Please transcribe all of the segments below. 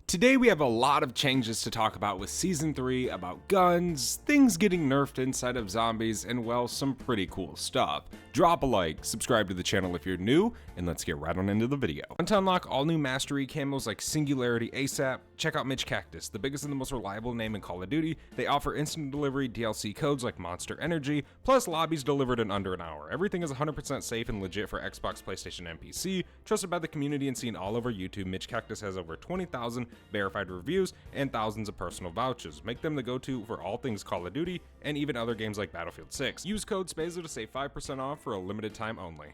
Today we have a lot of changes to talk about with Season 3, about guns, things getting nerfed inside of zombies, and well, some pretty cool stuff. Drop a like, subscribe to the channel if you're new, and let's get right on into the video. To unlock all new mastery camos like Singularity ASAP, check out Mitch Cactus, the biggest and the most reliable name in Call of Duty. They offer instant delivery DLC codes like Monster Energy, plus lobbies delivered in under an hour. Everything is 100% safe and legit for Xbox, PlayStation, and PC. Trusted by the community and seen all over YouTube, Mitch Cactus has over 20,000 verified reviews and thousands of personal vouchers. Make them the go-to for all things Call of Duty and even other games like Battlefield 6. Use code SPAZO to save 5% off for a limited time only.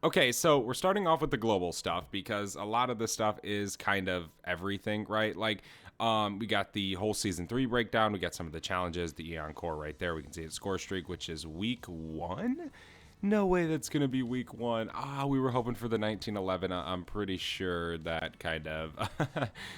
Okay, so we're starting off with the global stuff because a lot of this stuff is kind of everything, right? Like, we got the whole Season 3 breakdown, we got some of the challenges, the Eon Core right there. We can see the score streak, which is week 1. No way that's going to be week 1. We were hoping for the 1911. I'm pretty sure that kind of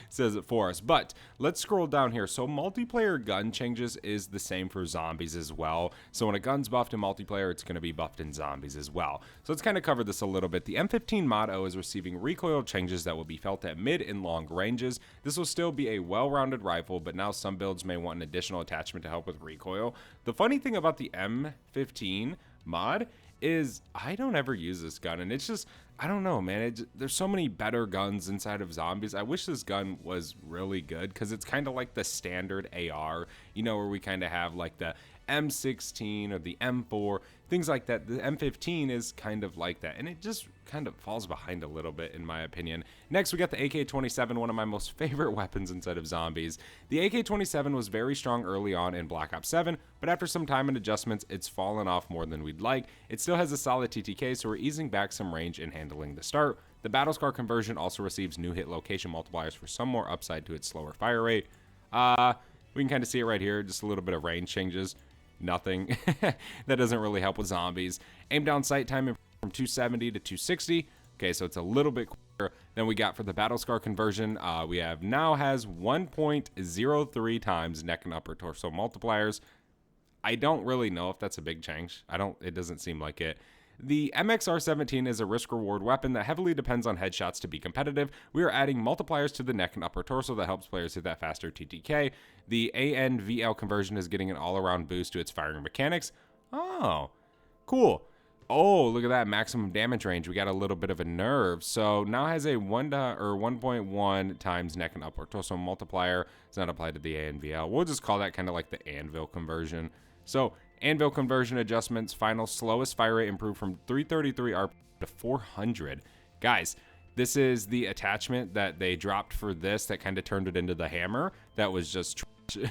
says it for us. But let's scroll down here. So multiplayer gun changes is the same for zombies as well. So when a gun's buffed in multiplayer, it's going to be buffed in zombies as well. So let's kind of cover this a little bit. The M15 Mod O is receiving recoil changes that will be felt at mid and long ranges. This will still be a well-rounded rifle, but now some builds may want an additional attachment to help with recoil. The funny thing about the M15 mod is I don't ever use this gun, and it's just, I don't know, man. There's so many better guns inside of zombies. I wish this gun was really good because it's kind of like the standard AR, you know, where we kind of have like the M16 or the M4, things like that. The M15 is kind of like that, and it just kind of falls behind a little bit in my opinion. Next, we got the AK-27, one of my most favorite weapons inside of zombies. The AK-27 was very strong early on in Black Ops 7, but after some time and adjustments, it's fallen off more than we'd like. It still has a solid TTK, so we're easing back some range and handling the start. The Battle Scar conversion also receives new hit location multipliers for some more upside to its slower fire rate. We can kind of see it right here, just a little bit of range changes. Nothing. That doesn't really help with zombies. Aim down sight time from 270 to 260. Okay, so it's a little bit quicker than we got for the Battle Scar conversion. We have now has 1.03 times neck and upper torso multipliers. I don't really know if that's a big change. It doesn't seem like it. The MXR-17 is a risk-reward weapon that heavily depends on headshots to be competitive. We are adding multipliers to the neck and upper torso that helps players hit that faster TTK. The ANVL conversion is getting an all-around boost to its firing mechanics. Oh, cool. Oh, look at that maximum damage range. We got a little bit of a nerve. So now has a 1.1 times neck and upper torso multiplier. It's not applied to the ANVL. We'll just call that kind of like the anvil conversion. So anvil conversion adjustments, final slowest fire rate improved from 333 RP to 400. Guys, this is the attachment that they dropped for this that kind of turned it into the hammer. That was just trash.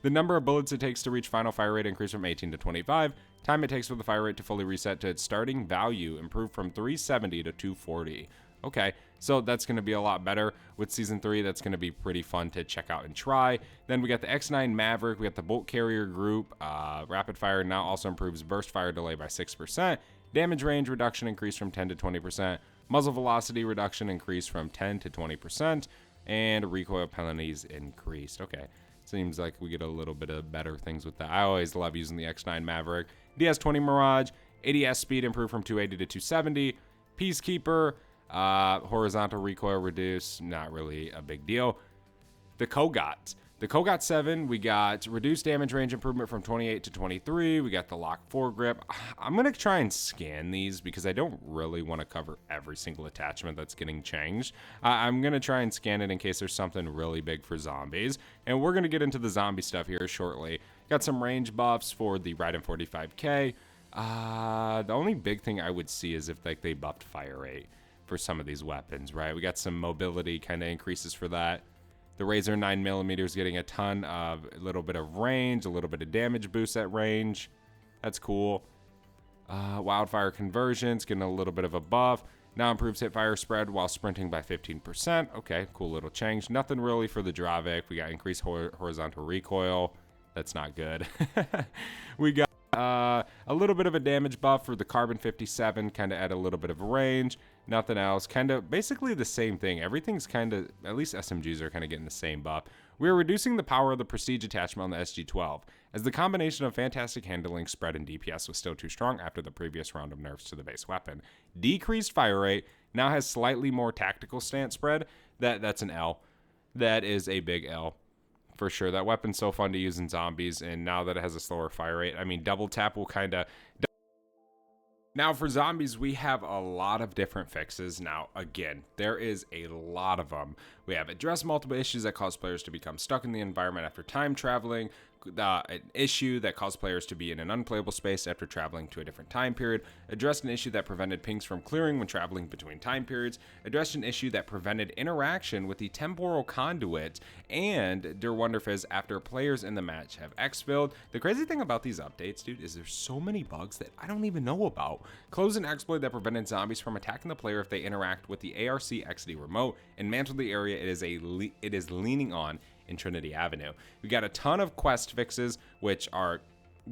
The number of bullets it takes to reach final fire rate increased from 18 to 25. Time it takes for the fire rate to fully reset to its starting value improved from 370 to 240. Okay, so that's going to be a lot better with Season 3. That's going to be pretty fun to check out and try. Then we got the X9 Maverick. We got the Bolt Carrier Group. Rapid Fire now also improves burst fire delay by 6%. Damage range reduction increased from 10 to 20%. Muzzle velocity reduction increased from 10 to 20%. And recoil penalties increased. Okay, seems like we get a little bit of better things with that. I always love using the X9 Maverick. DS20 Mirage. ADS speed improved from 280 to 270. Peacekeeper. Horizontal recoil reduced, not really a big deal. The Kogat. The Kogat 7, we got reduced damage range improvement from 28 to 23. We got the Lock 4 grip. I'm going to try and scan these because I don't really want to cover every single attachment that's getting changed. I'm going to try and scan it in case there's something really big for zombies. And we're going to get into the zombie stuff here shortly. Got some range buffs for the Raiden 45K. The only big thing I would see is if they buffed fire rate for some of these weapons, right? We got some mobility kind of increases for that. The Razor 9mm is getting a ton of a little bit of range, a little bit of damage boost at range. That's cool. Wildfire conversions getting a little bit of a buff. Now improves hit fire spread while sprinting by 15%. Okay, cool little change. Nothing really for the Dravik. We got increased horizontal recoil. That's not good. We got a little bit of a damage buff for the Carbon 57, kind of add a little bit of range. Nothing else, kind of basically the same thing. Everything's kind of, at least SMGs are kind of getting the same buff. We are reducing the power of the Prestige attachment on the SG-12, as the combination of fantastic handling, spread, and DPS was still too strong after the previous round of nerfs to the base weapon. Decreased fire rate now has slightly more tactical stance spread. That's an L. That is a big L. For sure. That weapon's so fun to use in zombies, and now that it has a slower fire rate, I mean, double tap will kind of... Now, for zombies, we have a lot of different fixes. Now, again, there is a lot of them. We have address multiple issues that cause players to become stuck in the environment after time traveling, an issue that caused players to be in an unplayable space after traveling to a different time period, addressed an issue that prevented pings from clearing when traveling between time periods, addressed an issue that prevented interaction with the temporal conduit, and Der Wonderfizz after players in the match have exfilled. The crazy thing about these updates, dude, is there's so many bugs that I don't even know about. Close an exploit that prevented zombies from attacking the player if they interact with the ARC XD remote, and mantle the area it is leaning on in Trinity Avenue. We got a ton of quest fixes, which are,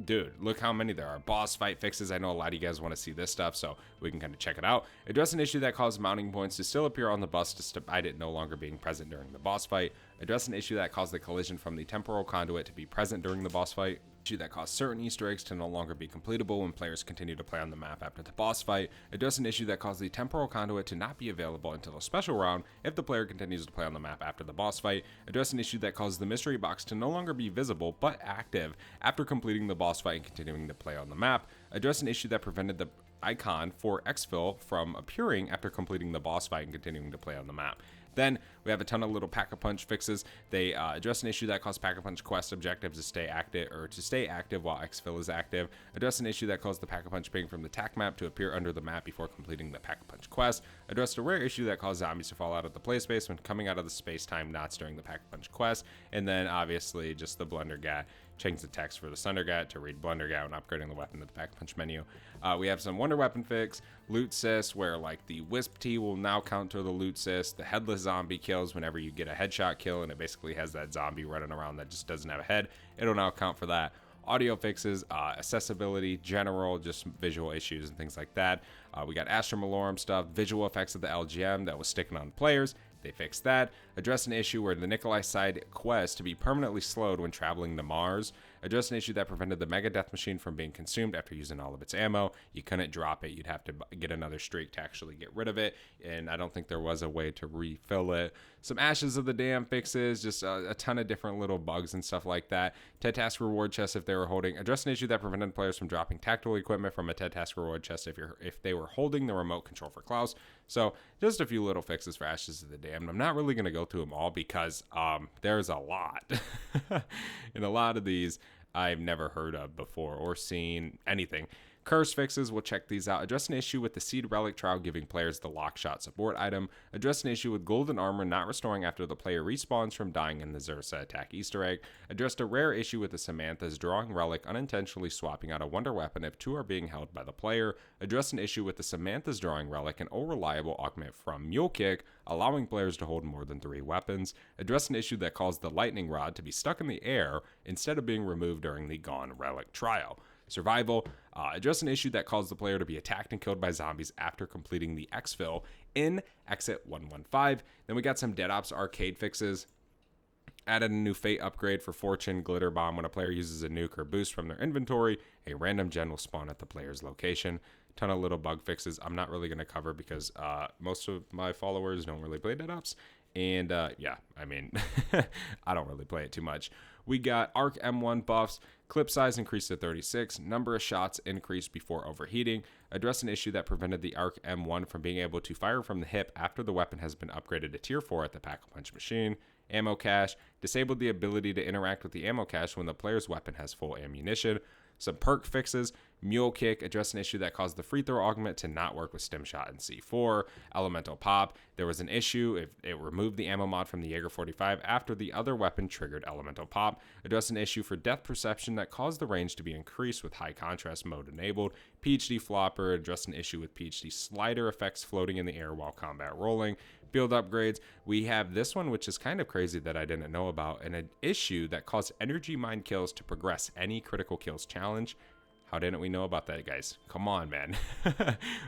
dude, look how many there are. Boss fight fixes. I know a lot of you guys want to see this stuff, so we can kind of check it out. Address an issue that caused mounting points to still appear on the bus despite it no longer being present during the boss fight. Address an issue that caused the collision from the temporal conduit to be present during the boss fight. Issue that caused certain Easter eggs to no longer be completable when players continue to play on the map after the boss fight. Address an issue that caused the temporal conduit to not be available until a special round if the player continues to play on the map after the boss fight. Address an issue that caused the mystery box to no longer be visible but active after completing the boss fight and continuing to play on the map. Address an issue that prevented the icon for exfil from appearing after completing the boss fight and continuing to play on the map. Then we have a ton of little Pack-a-Punch fixes. They address an issue that caused Pack-a-Punch quest objectives to stay active while exfil is active. Address an issue that caused the Pack-a-Punch ping from the TAC map to appear under the map before completing the Pack-a-Punch quest. Addressed a rare issue that caused zombies to fall out of the play space when coming out of the space-time knots during the Pack-a-Punch quest. And then obviously just the Blundergat. Change the text for the Sundergat to read Blundergat when upgrading the weapon to the Pack-a-Punch menu. We have some Wonder Weapon fix, Loot Sis, where like the Wisp T will now count to the Loot Sis. The Headless Zombie kills whenever you get a headshot kill, and it basically has that zombie running around that just doesn't have a head. It'll now count for that. Audio fixes, accessibility, general, just visual issues and things like that. We got Astra Malorum stuff, visual effects of the LGM that was sticking on players. They fixed that. Address an issue where the Nikolai side quest to be permanently slowed when traveling to Mars. Address an issue that prevented the Mega Death Machine from being consumed after using all of its ammo. You couldn't drop it. You'd have to get another streak to actually get rid of it, and I don't think there was a way to refill it. Some Ashes of the Dam fixes, just a ton of different little bugs and stuff like that. TED Task reward chests if they were holding. Address an issue that prevented players from dropping tactical equipment from a TED Task reward chest if they were holding the remote control for Klaus. So just a few little fixes for Ashes of the Damned. I'm not really going to go through them all because there's a lot. And a lot of these I've never heard of before or seen anything. Curse fixes, we'll check these out. Address an issue with the Seed Relic Trial giving players the Lockshot support item. Address an issue with Golden Armor not restoring after the player respawns from dying in the Zersa attack Easter egg. Addressed a rare issue with the Samantha's Drawing Relic unintentionally swapping out a Wonder Weapon if two are being held by the player. Addressed an issue with the Samantha's Drawing Relic, an unreliable augment from Mule Kick, allowing players to hold more than 3 weapons. Addressed an issue that caused the Lightning Rod to be stuck in the air instead of being removed during the Gone Relic trial. Survival, address an issue that caused the player to be attacked and killed by zombies after completing the exfil in Exit 115. Then we got some Dead Ops arcade fixes. Added a new Fate upgrade for Fortune Glitter Bomb. When a player uses a nuke or boost from their inventory, a random gen will spawn at the player's location. Ton of little bug fixes I'm not really going to cover because most of my followers don't really play Dead Ops. And yeah, I mean, I don't really play it too much. We got Arc M1 buffs, clip size increased to 36, number of shots increased before overheating, address an issue that prevented the Arc M1 from being able to fire from the hip after the weapon has been upgraded to tier 4 at the Pack-a-Punch machine, ammo cache, disabled the ability to interact with the ammo cache when the player's weapon has full ammunition. Some perk fixes, Mule Kick, address an issue that caused the free throw augment to not work with Stim Shot and C4. Elemental Pop, there was an issue if it removed the ammo mod from the Jaeger 45 after the other weapon triggered Elemental Pop. Address an issue for Depth Perception that caused the range to be increased with high contrast mode enabled. PhD Flopper, address an issue with PhD slider effects floating in the air while combat rolling. Build upgrades, we have this one which is kind of crazy that I didn't know about, and an issue that caused energy mine kills to progress any critical kills challenge. How didn't we know about that, guys? Come on, man.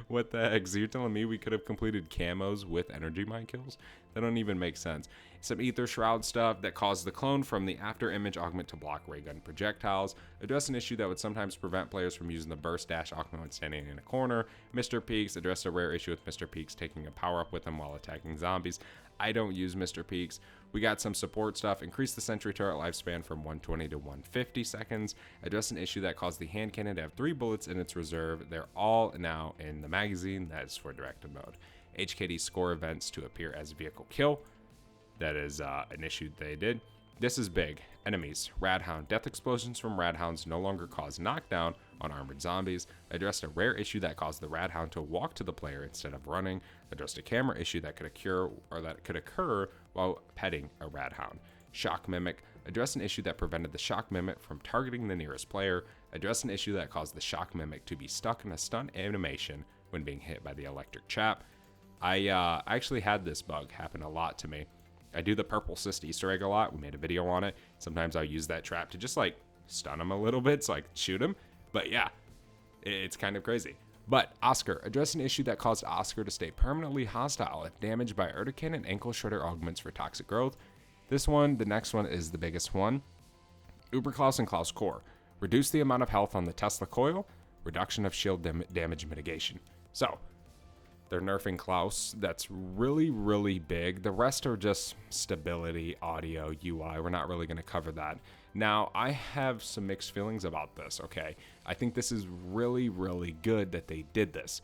What the heck? So you're telling me we could have completed camos with energy mine kills? They don't even make sense. Some Ether Shroud stuff that caused the clone from the after image augment to block ray gun projectiles. Address an issue that would sometimes prevent players from using the burst dash augment when standing in a corner. Mr. Peaks addressed a rare issue with Mr. Peaks taking a power up with him while attacking zombies. I don't use Mr. Peaks. We got some support stuff. Increase the sentry turret lifespan from 120 to 150 seconds. Address an issue that caused the hand cannon to have 3 bullets in its reserve. They're all now in the magazine. That is for directed mode. HKD score events to appear as vehicle kill. That is an issue they did. This is big. Enemies. Radhound. Death explosions from Radhounds no longer cause knockdown on armored zombies. Addressed a rare issue that caused the Radhound to walk to the player instead of running. Addressed a camera issue that could occur while petting a Radhound. Shock Mimic. Addressed an issue that prevented the Shock Mimic from targeting the nearest player. Addressed an issue that caused the Shock Mimic to be stuck in a stun animation when being hit by the electric chap. I actually had this bug happen a lot to me. I do the purple cyst Easter egg a lot. We made a video on it. Sometimes I'll use that trap to just like stun him a little bit so I can shoot him. But yeah, it's kind of crazy. But Oscar, address an issue that caused Oscar to stay permanently hostile if damaged by Urtican and ankle shredder augments for toxic growth. This one, the next one is the biggest one. Uber Klaus and Klaus Core. Reduce the amount of health on the Tesla coil. Reduction of shield damage mitigation. So, they're nerfing Klaus. That's really, really big. The rest are just stability, audio, UI. We're not really going to cover that. Now, I have some mixed feelings about this, okay? I think this is really, really good that they did this.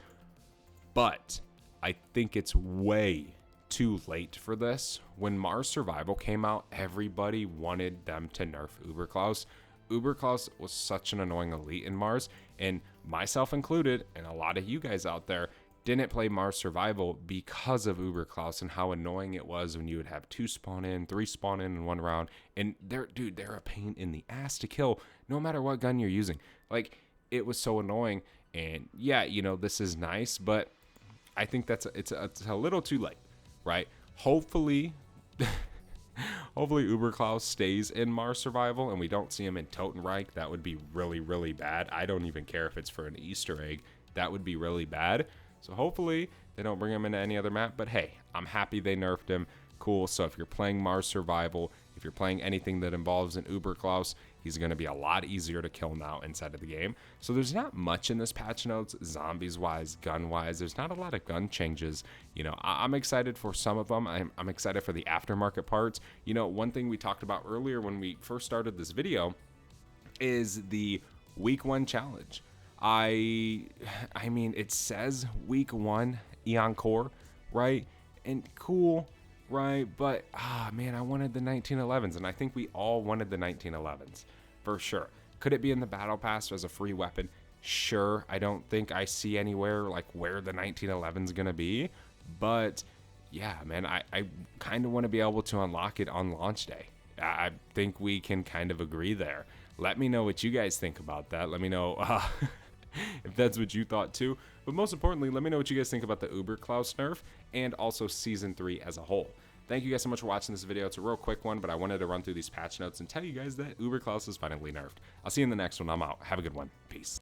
But I think it's way too late for this. When Mars Survival came out, everybody wanted them to nerf Uber Klaus. Uber Klaus was such an annoying elite in Mars, and myself included, and a lot of you guys out there, didn't play Mars Survival because of Uber Klaus and how annoying it was when you would have 2 spawn in, 3 spawn in one round. And they're a pain in the ass to kill no matter what gun you're using. Like, it was so annoying. And yeah, you know, this is nice, but I think it's a little too late, right? Hopefully Uber Klaus stays in Mars Survival and we don't see him in Totenreich. That would be really, really bad. I don't even care if it's for an Easter egg. That would be really bad. So hopefully they don't bring him into any other map. But hey, I'm happy they nerfed him. Cool. So if you're playing Mars Survival, if you're playing anything that involves an Uber Klaus, he's going to be a lot easier to kill now inside of the game. So there's not much in this patch notes, zombies-wise, gun-wise. There's not a lot of gun changes. You know, I'm excited for some of them. I'm excited for the aftermarket parts. You know, one thing we talked about earlier when we first started this video is the week 1 challenge. I mean, it says week 1 Eon Core, right? And cool, right? But, man, I wanted the 1911s, and I think we all wanted the 1911s, for sure. Could it be in the Battle Pass as a free weapon? Sure. I don't think I see anywhere, like, where the 1911's gonna be. But, yeah, man, I kind of want to be able to unlock it on launch day. I think we can kind of agree there. Let me know what you guys think about that. Let me know if that's what you thought too. But most importantly, let me know what you guys think about the Uber Klaus nerf and also Season 3 as a whole. Thank you guys so much for watching this video. It's a real quick one, but I wanted to run through these patch notes and tell you guys that Uber Klaus is finally nerfed. I'll see you in the next one. I'm out. Have a good one. Peace.